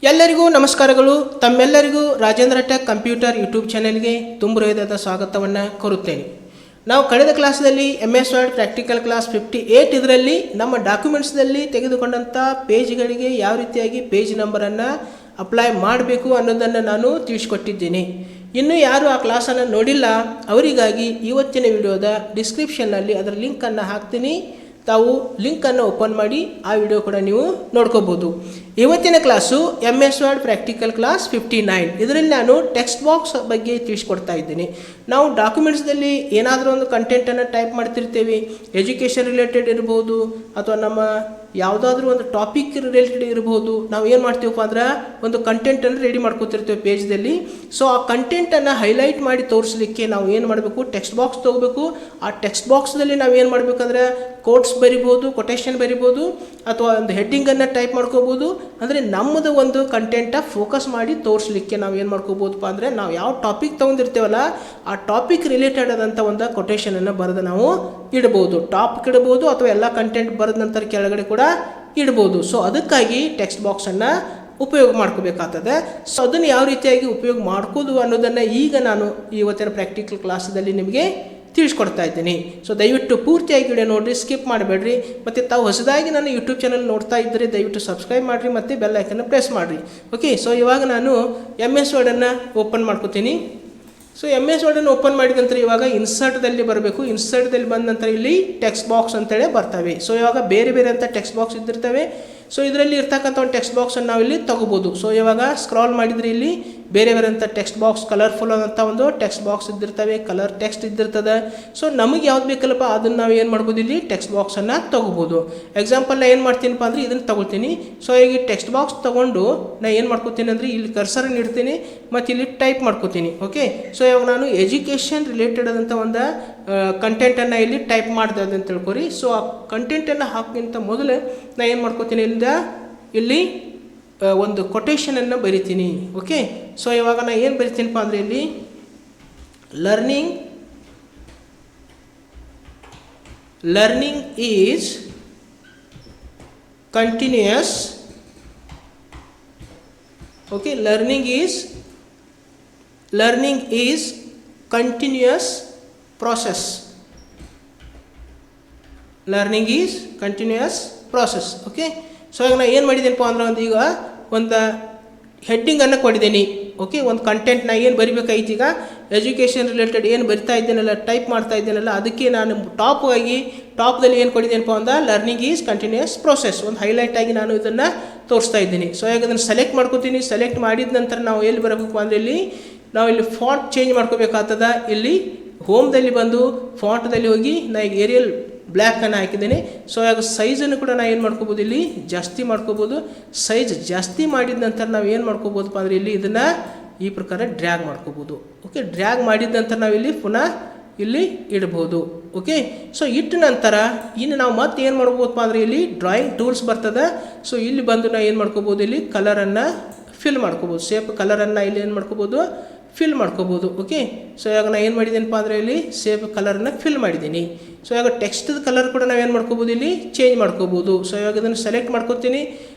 ಎಲ್ಲರಿಗೂ ನಮಸ್ಕಾರಗಳು. ತಮ್ಮೆಲ್ಲರಿಗೂ ರಾಜೇಂದ್ರ ಟೆಕ್ ಕಂಪ್ಯೂಟರ್ ಯೂಟ್ಯೂಬ್ ಚಾನೆಲ್ಗೆ ತುಂಬ ಹೃದಯದ ಸ್ವಾಗತವನ್ನು ಕೋರುತ್ತೇನೆ. ನಾವು ಕಳೆದ ಕ್ಲಾಸ್ದಲ್ಲಿ MS ವರ್ಡ್ ಪ್ರಾಕ್ಟಿಕಲ್ ಕ್ಲಾಸ್ 58 ಇದರಲ್ಲಿ ನಮ್ಮ ಡಾಕ್ಯುಮೆಂಟ್ಸ್ದಲ್ಲಿ ತೆಗೆದುಕೊಂಡಂಥ ಪೇಜ್ಗಳಿಗೆ ಯಾವ ರೀತಿಯಾಗಿ ಪೇಜ್ ನಂಬರನ್ನು ಅಪ್ಲೈ ಮಾಡಬೇಕು ಅನ್ನೋದನ್ನು ನಾನು ತಿಳಿಸ್ಕೊಟ್ಟಿದ್ದೇನೆ. ಇನ್ನೂ ಯಾರು ಆ ಕ್ಲಾಸನ್ನು ನೋಡಿಲ್ಲ ಅವರಿಗಾಗಿ ಇವತ್ತಿನ ವಿಡಿಯೋದ ಡಿಸ್ಕ್ರಿಪ್ಷನ್ನಲ್ಲಿ ಅದರ ಲಿಂಕನ್ನು ಹಾಕ್ತೀನಿ. ತಾವು ಲಿಂಕನ್ನು ಓಪನ್ ಮಾಡಿ ಆ ವಿಡಿಯೋ ಕೂಡ ನೀವು ನೋಡ್ಕೋಬೋದು. ಇವತ್ತಿನ class MS word practical class 59. ಇದರಲ್ಲಿ ನಾನು ಟೆಕ್ಸ್ಟ್ ಬಾಕ್ಸ್ ಬಗ್ಗೆ ತಿಳಿಸ್ಕೊಡ್ತಾ ಇದ್ದೀನಿ. ನಾವು ಡಾಕ್ಯುಮೆಂಟ್ಸ್ದಲ್ಲಿ ಏನಾದರೂ ಒಂದು ಕಂಟೆಂಟನ್ನು ಟೈಪ್ ಮಾಡ್ತಿರ್ತೇವೆ. ಎಜುಕೇಷನ್ ರಿಲೇಟೆಡ್ ಇರ್ಬೋದು ಅಥವಾ ನಮ್ಮ ಯಾವುದಾದ್ರೂ ಒಂದು ಟಾಪಿಕ್ ರಿಲೇಟೆಡ್ ಇರ್ಬೋದು. ನಾವು ಏನು ಮಾಡ್ತೀವಪ್ಪ ಅಂದ್ರೆ ಒಂದು ಕಂಟೆಂಟನ್ನು ರೆಡಿ ಮಾಡ್ಕೊತಿರ್ತೇವೆ ಪೇಜ್ದಲ್ಲಿ. ಸೊ ಆ ಕಂಟೆಂಟನ್ನು ಹೈಲೈಟ್ ಮಾಡಿ ತೋರಿಸಲಿಕ್ಕೆ ನಾವು ಏನು ಮಾಡಬೇಕು, ಟೆಕ್ಸ್ಟ್ ಬಾಕ್ಸ್ ತೊಗೋಬೇಕು. ಆ ಟೆಕ್ಸ್ಟ್ ಬಾಕ್ಸ್ದಲ್ಲಿ ನಾವು ಏನು ಮಾಡಬೇಕಂದ್ರೆ ಕೋಟ್ಸ್ ಬರಿಬೋದು, ಕೊಟೇಶನ್ ಬರಿಬೋದು ಅಥವಾ ಒಂದು ಹೆಡ್ಡಿಂಗನ್ನು ಟೈಪ್ ಮಾಡ್ಕೋಬೋದು. ಅಂದರೆ ನಮ್ಮದು ಒಂದು ಕಂಟೆಂಟ ಫೋಕಸ್ ಮಾಡಿ ತೋರಿಸಲಿಕ್ಕೆ ನಾವು ಏನು ಮಾಡ್ಕೋಬೋದಪ್ಪ ಅಂದರೆ ನಾವು ಯಾವ ಟಾಪಿಕ್ ತೊಗೊಂಡಿರ್ತೇವಲ್ಲ ಆ ಟಾಪಿಕ್ ರಿಲೇಟೆಡ್ ಆದಂಥ ಒಂದು ಕೊಟೇಶನನ್ನು ಬರೆದು ನಾವು ಇಡ್ಬೋದು. ಟಾಪಿಕ್ ಇಡ್ಬೋದು ಅಥವಾ ಎಲ್ಲ ಕಂಟೆಂಟ್ ಬರೆದ ನಂತರ ಕೆಳಗಡೆ ಕೂಡ ಇಡ್ಬೋದು. ಸೊ ಅದಕ್ಕಾಗಿ ಟೆಕ್ಸ್ಟ್ ಬಾಕ್ಸನ್ನು ಉಪಯೋಗ ಮಾಡ್ಕೋಬೇಕಾಗ್ತದೆ. ಸೊ ಅದನ್ನು ಯಾವ ರೀತಿಯಾಗಿ ಉಪಯೋಗ ಮಾಡ್ಕೋದು ಅನ್ನೋದನ್ನು ಈಗ ನಾನು ಇವತ್ತಿನ ಪ್ರಾಕ್ಟಿಕಲ್ ಕ್ಲಾಸಲ್ಲಿ ನಿಮಗೆ ತಿಳಿಸ್ಕೊಡ್ತಾ ಇದ್ದೀನಿ. ಸೊ ದಯವಿಟ್ಟು ಪೂರ್ತಿಯಾಗಿ ವಿಡಿಯೋ ನೋಡಿರಿ, ಸ್ಕಿಪ್ ಮಾಡಬೇಡ್ರಿ. ಮತ್ತು ತಾವು ಹೊಸದಾಗಿ ನಾನು ಯೂಟ್ಯೂಬ್ ಚಾನಲ್ ನೋಡ್ತಾ ಇದ್ದರೆ ದಯವಿಟ್ಟು ಸಬ್ಸ್ಕ್ರೈಬ್ ಮಾಡಿರಿ ಮತ್ತು ಬೆಲ್ ಐಕನ್ನ ಪ್ರೆಸ್ ಮಾಡಿರಿ. ಓಕೆ, ಸೊ ಇವಾಗ ನಾನು MS ವರ್ಡನ್ನು ಓಪನ್ ಮಾಡ್ಕೋತೀನಿ. ಸೊ MS ವರ್ಡನ್ನು ಓಪನ್ ಮಾಡಿದ ನಂತರ ಇವಾಗ ಇನ್ಸರ್ಟ್ದಲ್ಲಿ ಬರಬೇಕು. ಇನ್ಸರ್ಟ್ದಲ್ಲಿ ಬಂದ ನಂತರ ಇಲ್ಲಿ ಟೆಕ್ಸ್ಟ್ ಬಾಕ್ಸ್ ಅಂತೇಳಿ ಬರ್ತವೆ. ಸೊ ಇವಾಗ ಬೇರೆ ಬೇರೆ ಅಂತ ಟೆಕ್ಸ್ಟ್ ಬಾಕ್ಸ್ ಇದ್ದಿರ್ತವೆ. ಸೊ ಇದರಲ್ಲಿ ಇರ್ತಕ್ಕಂಥ ಒಂದು ಟೆಕ್ಸ್ಟ್ ಬಾಕ್ಸನ್ನು ನಾವು ಇಲ್ಲಿ ತೊಗೋಬೋದು. ಸೊ ಇವಾಗ ಸ್ಕ್ರಾಲ್ ಮಾಡಿದರೆ ಇಲ್ಲಿ ಬೇರೆ ಬೇರೆ ಅಂತ ಟೆಕ್ಸ್ಟ್ ಬಾಕ್ಸ್, ಕಲರ್ಫುಲ್ ಆದಂಥ ಒಂದು ಟೆಕ್ಸ್ಟ್ ಬಾಕ್ಸ್ ಇದ್ದಿರ್ತವೆ, ಕಲರ್ ಟೆಕ್ಸ್ಟ್ ಇದ್ದಿರ್ತದೆ. ಸೊ ನಮಗೆ ಯಾವ್ದು ಬೇಕಲ್ಲಪ್ಪ ಅದನ್ನು ನಾವು ಏನು ಮಾಡ್ಬೋದು, ಇಲ್ಲಿ ಟೆಕ್ಸ್ಟ್ ಬಾಕ್ಸನ್ನು ತೊಗೋಬೋದು. ಎಕ್ಸಾಂಪಲ್ ನಾನು ಏನು ಮಾಡ್ತೀನಪ್ಪ ಅಂದರೆ ಇದನ್ನು ತೊಗೊಳ್ತೀನಿ. ಸೊ ಈಗ ಟೆಕ್ಸ್ಟ್ ಬಾಕ್ಸ್ ತೊಗೊಂಡು ನಾನು ಏನು ಮಾಡ್ಕೋತೀನಿ ಅಂದರೆ ಇಲ್ಲಿ ಕರ್ಸರನ್ನು ಇಡ್ತೀನಿ ಮತ್ತು ಇಲ್ಲಿ ಟೈಪ್ ಮಾಡ್ಕೋತೀನಿ. ಓಕೆ, ಸೊ ಇವಾಗ ನಾನು ಎಜುಕೇಷನ್ ರಿಲೇಟೆಡ್ ಆದಂಥ ಒಂದು ಕಂಟೆಂಟನ್ನು ಇಲ್ಲಿ ಟೈಪ್ ಮಾಡಿದೆ ಅಂತ ತಿಳ್ಕೊರಿ. ಸೊ ಆ ಕಂಟೆಂಟನ್ನು ಹಾಕೋಕ್ಕಿಂತ ಮೊದಲು ನಾನು ಏನು ಮಾಡ್ಕೋತೀನಿ, ಇಲ್ಲಿ ಒಂದು ಕೊಟೇಶನನ್ನು ಬರಿತೀನಿ. ಓಕೆ, ಸೊ ಇವಾಗ ನಾನು ಏನು ಬರಿತೀನಪ್ಪ ಅಂದರೆ ಇಲ್ಲಿ learning is continuous. Okay, learning is continuous process. Learning is continuous process. Okay, so ಈಗ ನಾನು ಏನು ಮಾಡಿದ್ದೀನಪ್ಪ ಅಂದ್ರೆ ಈಗ ಒಂದು ಹೆಡ್ಡಿಂಗನ್ನು ಕೊಟ್ಟಿದ್ದೀನಿ. ಓಕೆ, ಒಂದು ಕಂಟೆಂಟ್ ನಾನು ಏನು ಬರಿಬೇಕಾಯ್ತು, ಈಗ ಎಜುಕೇಷನ್ ರಿಲೇಟೆಡ್ ಏನು ಬರಿತಾ ಇದ್ದೇನಲ್ಲ, ಟೈಪ್ ಮಾಡ್ತಾ ಇದ್ದೇನಲ್ಲ, ಅದಕ್ಕೆ ನಾನು ಟಾಪ್ದಲ್ಲಿ ಏನು ಕೊಟ್ಟಿದ್ದೇನಪ್ಪ ಅಂದ್ರೆ ಲರ್ನಿಂಗ್ ಈಸ್ ಕಂಟಿನ್ಯೂಯಸ್ ಪ್ರೋಸೆಸ್ ಒಂದು ಹೈಲೈಟಾಗಿ ನಾನು ಇದನ್ನು ತೋರಿಸ್ತಾ ಇದ್ದೀನಿ. ಸೊ ಈಗ ಅದನ್ನು ಸೆಲೆಕ್ಟ್ ಮಾಡ್ಕೋತೀನಿ. ಸೆಲೆಕ್ಟ್ ಮಾಡಿದ ನಂತರ ನಾವು ಎಲ್ಲಿ ಬರಬೇಕು ಅಂದರೆ ನಾವು ಇಲ್ಲಿ ಫಾಂಟ್ ಚೇಂಜ್ ಮಾಡ್ಕೋಬೇಕಾಗ್ತದೆ. ಇಲ್ಲಿ ಹೋಮ್ದಲ್ಲಿ ಬಂದು ಫಾಂಟ್ದಲ್ಲಿ ಹೋಗಿ ನಾನು ಈಗ ಏರಿಯಲ್ ಬ್ಲ್ಯಾಕನ್ನು ಹಾಕಿದ್ದೀನಿ. ಸೊ ಆಗ ಸೈಜನ್ನು ಕೂಡ ನಾನು ಏನು ಮಾಡ್ಕೋಬೋದು, ಇಲ್ಲಿ ಜಾಸ್ತಿ ಮಾಡ್ಕೋಬೋದು. ಸೈಜ್ ಜಾಸ್ತಿ ಮಾಡಿದ ನಂತರ ನಾವು ಏನು ಮಾಡ್ಕೋಬೋದಪ್ಪ ಅಂದರೆ ಇದನ್ನು ಈ ಪ್ರಕಾರ ಡ್ರ್ಯಾಗ್ ಮಾಡ್ಕೋಬೋದು. ಓಕೆ, ಡ್ರ್ಯಾಗ್ ಮಾಡಿದ ನಂತರ ನಾವು ಇಲ್ಲಿ ಪುನಃ ಇಲ್ಲಿ ಇಡ್ಬೋದು. ಓಕೆ, ಸೊ ಇಟ್ಟ ನಂತರ ಇನ್ನು ನಾವು ಮತ್ತೆ ಏನು ಮಾಡ್ಬೋದಪ್ಪ ಅಂದರೆ ಇಲ್ಲಿ ಡ್ರಾಯಿಂಗ್ ಟೂಲ್ಸ್ ಬರ್ತದೆ. ಸೊ ಇಲ್ಲಿ ಬಂದು ನಾವು ಏನು ಮಾಡ್ಕೋಬೋದು, ಇಲ್ಲಿ ಕಲರನ್ನು ಫಿಲ್ ಮಾಡ್ಕೋಬೋದು. ಸೇಪ್ ಕಲರನ್ನು ಇಲ್ಲಿ ಏನು ಮಾಡ್ಕೋಬೋದು, ಫಿಲ್ ಮಾಡ್ಕೋಬೋದು. ಓಕೆ, ಸೊ ಇವಾಗ ನಾನು ಏನು ಮಾಡಿದ್ದೀನಪ್ಪ ಅಂದರೆ ಇಲ್ಲಿ ಸೇಪ್ ಕಲರನ್ನು ಫಿಲ್ ಮಾಡಿದ್ದೀನಿ. ಸೊ ಇವಾಗ ಟೆಕ್ಸ್ಟ್ದ ಕಲರ್ ಕೂಡ ನಾವೇನು ಮಾಡ್ಕೋಬೋದು, ಇಲ್ಲಿ ಚೇಂಜ್ ಮಾಡ್ಕೋಬೋದು. ಸೊ ಇವಾಗ ಇದನ್ನು ಸೆಲೆಕ್ಟ್ ಮಾಡ್ಕೋತೀನಿ.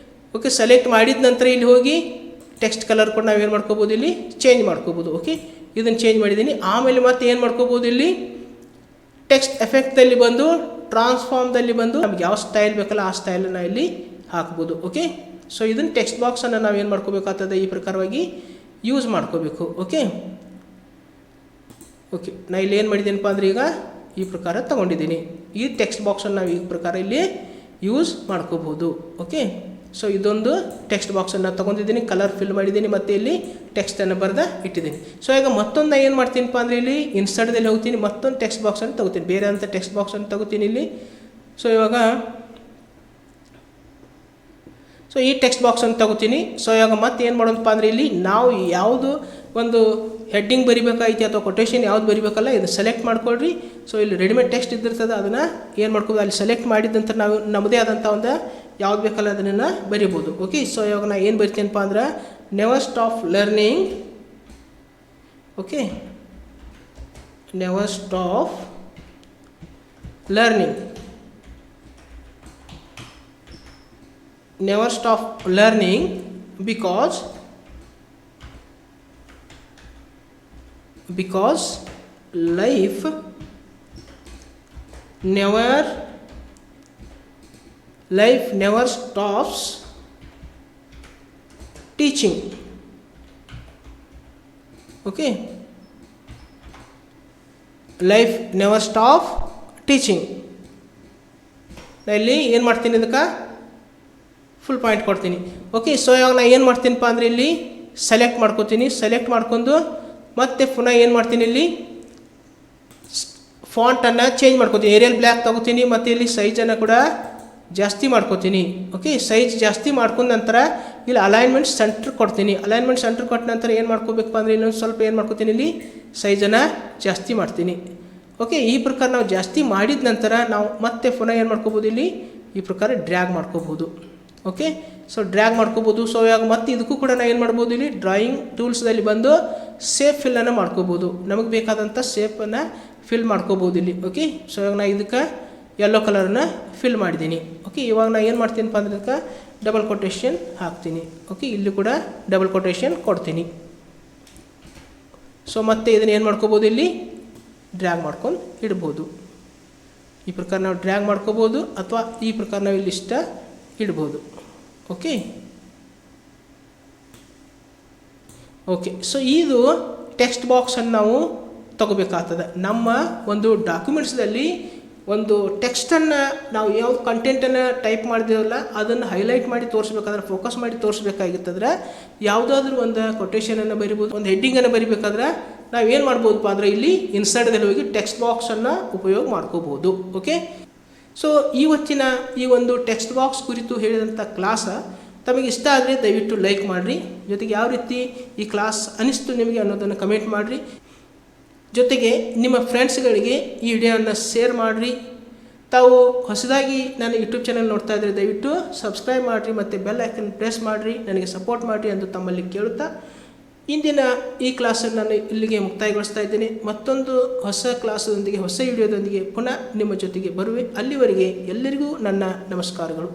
ಓಕೆ, ಸೆಲೆಕ್ಟ್ ಮಾಡಿದ ನಂತರ ಇಲ್ಲಿ ಹೋಗಿ ಟೆಕ್ಸ್ಟ್ ಕಲರ್ ಕೂಡ ನಾವೇನು ಮಾಡ್ಕೋಬೋದು, ಇಲ್ಲಿ ಚೇಂಜ್ ಮಾಡ್ಕೋಬೋದು. ಓಕೆ, ಇದನ್ನು ಚೇಂಜ್ ಮಾಡಿದ್ದೀನಿ. ಆಮೇಲೆ ಮತ್ತೆ ಏನು ಮಾಡ್ಕೋಬೋದು, ಇಲ್ಲಿ ಟೆಕ್ಸ್ಟ್ ಎಫೆಕ್ಟ್ದಲ್ಲಿ ಬಂದು ಟ್ರಾನ್ಸ್ಫಾರ್ಮ್ದಲ್ಲಿ ಬಂದು ನಮ್ಗೆ ಯಾವ ಸ್ಟೈಲ್ ಬೇಕಲ್ಲ ಆ ಸ್ಟೈಲನ್ನು ಇಲ್ಲಿ ಹಾಕ್ಬೋದು. ಓಕೆ, ಸೊ ಇದನ್ನು ಟೆಕ್ಸ್ಟ್ ಬಾಕ್ಸನ್ನು ನಾವೇನು ಮಾಡ್ಕೋಬೇಕಾಗ್ತದೆ, ಈ ಪ್ರಕಾರವಾಗಿ ಯೂಸ್ ಮಾಡ್ಕೋಬೇಕು. ಓಕೆ, ನಾನು ಇಲ್ಲಿ ಏನು ಮಾಡಿದ್ದೀನಪ್ಪ ಅಂದರೆ ಈಗ ಈ ಪ್ರಕಾರ ತೊಗೊಂಡಿದ್ದೀನಿ. ಈ ಟೆಕ್ಸ್ಟ್ ಬಾಕ್ಸನ್ನು ನಾವು ಈ ಪ್ರಕಾರ ಇಲ್ಲಿ ಯೂಸ್ ಮಾಡ್ಕೋಬೋದು. ಓಕೆ, ಸೊ ಇದೊಂದು ಟೆಕ್ಸ್ಟ್ ಬಾಕ್ಸನ್ನು ತೊಗೊಂಡಿದ್ದೀನಿ, ಕಲರ್ ಫಿಲ್ ಮಾಡಿದ್ದೀನಿ ಮತ್ತು ಇಲ್ಲಿ ಟೆಕ್ಸ್ಟನ್ನು ಬರೆದ ಇಟ್ಟಿದ್ದೀನಿ. ಸೊ ಈಗ ಮತ್ತೊಂದು ಏನು ಮಾಡ್ತೀನಪ್ಪ ಅಂದರೆ ಇಲ್ಲಿ ಇನ್ಸರ್ಟ್ದಲ್ಲಿ ಹೋಗ್ತೀನಿ, ಮತ್ತೊಂದು ಟೆಕ್ಸ್ಟ್ ಬಾಕ್ಸನ್ನು ತೊಗೋತೀನಿ, ಬೇರೆ ಅಂತ ಟೆಕ್ಸ್ಟ್ ಬಾಕ್ಸನ್ನು ತೊಗೋತೀನಿ ಇಲ್ಲಿ. ಸೊ ಇವಾಗ ಈ ಟೆಕ್ಸ್ಟ್ ಬಾಕ್ಸನ್ನು ತೊಗೋತೀನಿ. ಸೊ ಇವಾಗ ಮತ್ತೆ ಏನು ಮಾಡೋದಪ್ಪ ಅಂದರೆ ಇಲ್ಲಿ ನಾವು ಯಾವುದು ಒಂದು ಹೆಡ್ಡಿಂಗ್ ಬರಿಬೇಕಾಯ್ತು ಅಥವಾ ಕೊಟೇಶನ್ ಯಾವ್ದು ಬರಿಬೇಕಲ್ಲ ಇದು ಸೆಲೆಕ್ಟ್ ಮಾಡ್ಕೊಳ್ರಿ. ಸೊ ಇಲ್ಲಿ ರೆಡಿಮೇಡ್ ಟೆಕ್ಸ್ಟ್ ಇದ್ದಿರ್ತದೆ, ಅದನ್ನು ಏನು ಮಾಡ್ಕೋಬೋದು, ಅಲ್ಲಿ ಸೆಲೆಕ್ಟ್ ಮಾಡಿದಂತ ನಾವು ನಮ್ಮದೇ ಆದಂಥ ಒಂದು ಯಾವ್ದು ಬೇಕಲ್ಲ ಅದನ್ನು ಬರಿಬೋದು. ಓಕೆ, ಸೊ ಇವಾಗ ನಾನು ಏನು ಬರಿತೀನಪ್ಪ ಅಂದ್ರೆ never stop learning. Okay, never stop learning. never stop learning because life never stops teaching. Okay, life never stop teaching. ನಾ ಇಲ್ಲಿ ಏನು ಮಾಡ್ತೀನಿ, ಇದಕ್ಕೆ ಫುಲ್ ಪಾಯಿಂಟ್ ಕೊಡ್ತೀನಿ. ಓಕೆ, ಸೊ ಇವಾಗ ನಾ ಏನು ಮಾಡ್ತೀನಪ್ಪ ಅಂದರೆ ಇಲ್ಲಿ ಸೆಲೆಕ್ಟ್ ಮಾಡ್ಕೋತೀನಿ. ಸೆಲೆಕ್ಟ್ ಮಾಡ್ಕೊಂಡು ಮತ್ತೆ ಪುನಃ ಏನು ಮಾಡ್ತೀನಿ, ಇಲ್ಲಿ ಫಾಂಟನ್ನು ಚೇಂಜ್ ಮಾಡ್ಕೋತೀನಿ. ಏರಿಯಲ್ ಬ್ಲ್ಯಾಕ್ ತೊಗೋತೀನಿ ಮತ್ತು ಇಲ್ಲಿ ಸೈಜನ್ನು ಕೂಡ ಜಾಸ್ತಿ ಮಾಡ್ಕೋತೀನಿ. ಓಕೆ, ಸೈಜ್ ಜಾಸ್ತಿ ಮಾಡ್ಕೊಂಡ ನಂತರ ಇಲ್ಲಿ ಅಲೈನ್ಮೆಂಟ್ ಸೆಂಟ್ರ್ ಕೊಡ್ತೀನಿ. ಅಲೈನ್ಮೆಂಟ್ ಸೆಂಟ್ರ್ ಕೊಟ್ಟ ನಂತರ ಏನು ಮಾಡ್ಕೋಬೇಕಪ್ಪ ಅಂದರೆ ಇನ್ನೊಂದು ಸ್ವಲ್ಪ ಏನು ಮಾಡ್ಕೋತೀನಿ, ಇಲ್ಲಿ ಸೈಜನ್ನು ಜಾಸ್ತಿ ಮಾಡ್ತೀನಿ. ಓಕೆ, ಈ ಪ್ರಕಾರ ನಾವು ಜಾಸ್ತಿ ಮಾಡಿದ ನಂತರ ನಾವು ಮತ್ತೆ ಪುನಃ ಏನು ಮಾಡ್ಕೋಬೋದು, ಇಲ್ಲಿ ಈ ಪ್ರಕಾರ ಡ್ರ್ಯಾಗ್ ಮಾಡ್ಕೋಬೋದು. ಓಕೆ, ಸೊ ಡ್ರ್ಯಾಗ್ ಮಾಡ್ಕೋಬೋದು. ಸೊ ಇವಾಗ ಮತ್ತೆ ಇದಕ್ಕೂ ಕೂಡ ನಾವು ಏನು ಮಾಡ್ಬೋದು, ಇಲ್ಲಿ ಡ್ರಾಯಿಂಗ್ ಟೂಲ್ಸ್ದಲ್ಲಿ ಬಂದು ಸೇಪ್ ಫಿಲ್ಲನ್ನು ಮಾಡ್ಕೋಬೋದು. ನಮಗೆ ಬೇಕಾದಂಥ ಸೇಪನ್ನು ಫಿಲ್ ಮಾಡ್ಕೋಬೋದು ಇಲ್ಲಿ. ಓಕೆ, ಸೊ ಇವಾಗ ನಾನು ಇದಕ್ಕೆ ಯೆಲ್ಲೋ ಕಲರನ್ನ ಫಿಲ್ ಮಾಡಿದ್ದೀನಿ. ಓಕೆ, ಇವಾಗ ನಾನು ಏನು ಮಾಡ್ತೀನಪ್ಪ ಅಂದ್ರೆ ಇದಕ್ಕೆ ಡಬಲ್ ಕೊಟೇಶನ್ ಹಾಕ್ತೀನಿ. ಓಕೆ, ಇಲ್ಲಿ ಕೂಡ ಡಬಲ್ ಕೊಟೇಶನ್ ಕೊಡ್ತೀನಿ. ಸೊ ಮತ್ತೆ ಇದನ್ನು ಏನು ಮಾಡ್ಕೋಬೋದು, ಇಲ್ಲಿ ಡ್ರ್ಯಾಗ್ ಮಾಡ್ಕೊಂಡು ಇಡ್ಬೋದು. ಈ ಪ್ರಕಾರ ನಾವು ಡ್ರ್ಯಾಗ್ ಮಾಡ್ಕೋಬೋದು ಅಥವಾ ಈ ಪ್ರಕಾರ ನಾವು ಇಲ್ಲಿ ಇಷ್ಟ ಇಡ್ಬೋದು. ಓಕೆ, ಸೊ ಇದು ಟೆಕ್ಸ್ಟ್ ಬಾಕ್ಸನ್ನು ನಾವು ತಗೋಬೇಕಾಗ್ತದೆ. ನಮ್ಮ ಒಂದು ಡಾಕ್ಯುಮೆಂಟ್ಸ್ದಲ್ಲಿ ಒಂದು ಟೆಕ್ಸ್ಟನ್ನು ನಾವು ಯಾವ ಕಂಟೆಂಟನ್ನು ಟೈಪ್ ಮಾಡಿದೇವಲ್ಲ ಅದನ್ನು ಹೈಲೈಟ್ ಮಾಡಿ ತೋರಿಸ್ಬೇಕಾದ್ರೆ, ಫೋಕಸ್ ಮಾಡಿ ತೋರಿಸ್ಬೇಕಾಗಿತ್ತಂದ್ರೆ ಯಾವುದಾದ್ರೂ ಒಂದು ಕೊಟೇಶನನ್ನು ಬರಿಬೋದು, ಒಂದು ಹೆಡ್ಡಿಂಗನ್ನು ಬರಿಬೇಕಾದ್ರೆ ನಾವೇನು ಮಾಡ್ಬೋದಪ್ಪ ಅಂದರೆ ಇಲ್ಲಿ ಇನ್ಸರ್ಟ್ದಲ್ಲಿ ಹೋಗಿ ಟೆಕ್ಸ್ಟ್ ಬಾಕ್ಸನ್ನು ಉಪಯೋಗ ಮಾಡ್ಕೋಬೋದು. ಓಕೆ, ಸೊ ಇವತ್ತಿನ ಈ ಒಂದು ಟೆಕ್ಸ್ಟ್ ಬಾಕ್ಸ್ ಕುರಿತು ಹೇಳಿದಂಥ ಕ್ಲಾಸ ತಮಗೆ ಇಷ್ಟ ಆದರೆ ದಯವಿಟ್ಟು ಲೈಕ್ ಮಾಡಿರಿ. ಜೊತೆಗೆ ಯಾವ ರೀತಿ ಈ ಕ್ಲಾಸ್ ಅನಿಸ್ತು ನಿಮಗೆ ಅನ್ನೋದನ್ನು ಕಮೆಂಟ್ ಮಾಡಿರಿ. ಜೊತೆಗೆ ನಿಮ್ಮ ಫ್ರೆಂಡ್ಸ್ಗಳಿಗೆ ಈ ವಿಡಿಯೋವನ್ನು ಶೇರ್ ಮಾಡಿರಿ. ತಾವು ಹೊಸದಾಗಿ ನಾನು ಯೂಟ್ಯೂಬ್ ಚಾನಲ್ ನೋಡ್ತಾ ಇದ್ದರೆ ದಯವಿಟ್ಟು ಸಬ್ಸ್ಕ್ರೈಬ್ ಮಾಡಿರಿ ಮತ್ತು ಬೆಲ್ ಐಕನ್ ಪ್ರೆಸ್ ಮಾಡಿರಿ, ನನಗೆ ಸಪೋರ್ಟ್ ಮಾಡಿರಿ ಎಂದು ತಮ್ಮಲ್ಲಿ ಕೇಳುತ್ತಾ ಇಂದಿನ ಈ ಕ್ಲಾಸನ್ನು ನಾನು ಇಲ್ಲಿಗೆ ಮುಕ್ತಾಯಗೊಳಿಸ್ತಾ ಇದ್ದೇನೆ. ಮತ್ತೊಂದು ಹೊಸ ಕ್ಲಾಸದೊಂದಿಗೆ, ಹೊಸ ವಿಡಿಯೋದೊಂದಿಗೆ ಪುನಃ ನಿಮ್ಮ ಜೊತೆಗೆ ಬರುವೆ. ಅಲ್ಲಿವರೆಗೆ ಎಲ್ಲರಿಗೂ ನನ್ನ ನಮಸ್ಕಾರಗಳು.